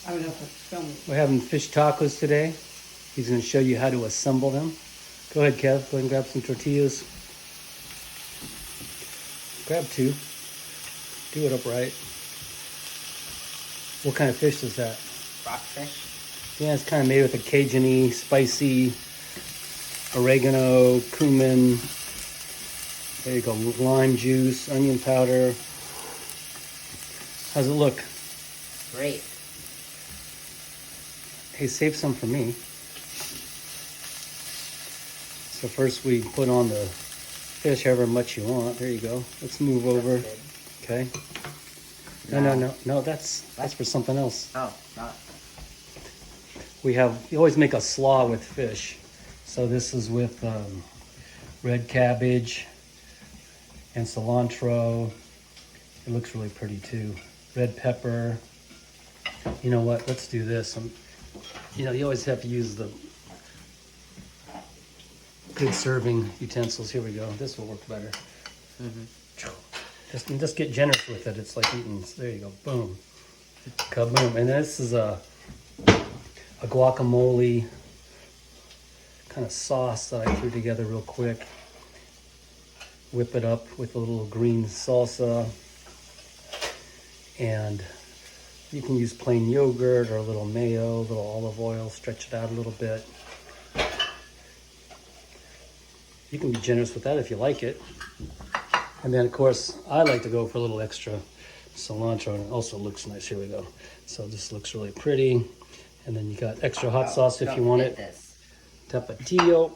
I don't know if it's filming. We're having fish tacos today. He's going to show you how to assemble them. Go ahead, Kev. Go ahead and grab some tortillas. Grab two. Do it upright. What kind of fish is that? Rockfish. Yeah, it's kind of made with a Cajun-y, spicy, oregano, cumin. There you go. Lime juice, onion powder. How's it look? Great. Hey, save some for me. So first we put on the fish however much you want. There you go. Let's move over. Okay. No. That's for something else. Oh, not. We always make a slaw with fish. So this is with red cabbage and cilantro. It looks really pretty too. Red pepper. You know what? Let's do this. You know, you always have to use the good serving utensils. Here we go. This will work better. Just get generous with it. It's like eating. There you go. Boom. Kaboom. And this is a guacamole kind of sauce that I threw together real quick. Whip it up with a little green salsa. And you can use plain yogurt or a little mayo, a little olive oil, stretch it out a little bit. You can be generous with that if you like it. And then, of course, I like to go for a little extra cilantro, and it also looks nice. Here we go. So this looks really pretty. And then you got extra hot sauce if you want it. This. Tapatio.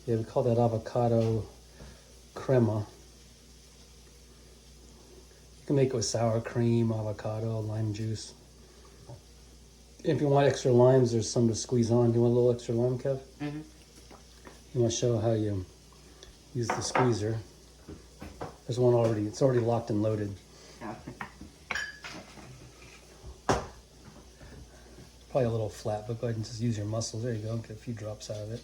Yeah, we call that avocado crema. You can make it with sour cream, avocado, lime juice. If you want extra limes, there's some to squeeze on. Do you want a little extra lime, Kev? Mm-hmm. You want to show how you use the squeezer. There's one already. It's already locked and loaded. Probably a little flat, but go ahead and just use your muscles. There you go. Get a few drops out of it.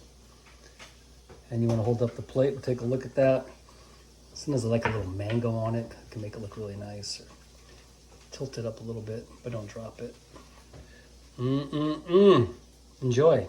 And you want to hold up the plate and take a look at that. Sometimes I like a little mango on it. It can make it look really nice. Or tilt it up a little bit, but don't drop it. Enjoy.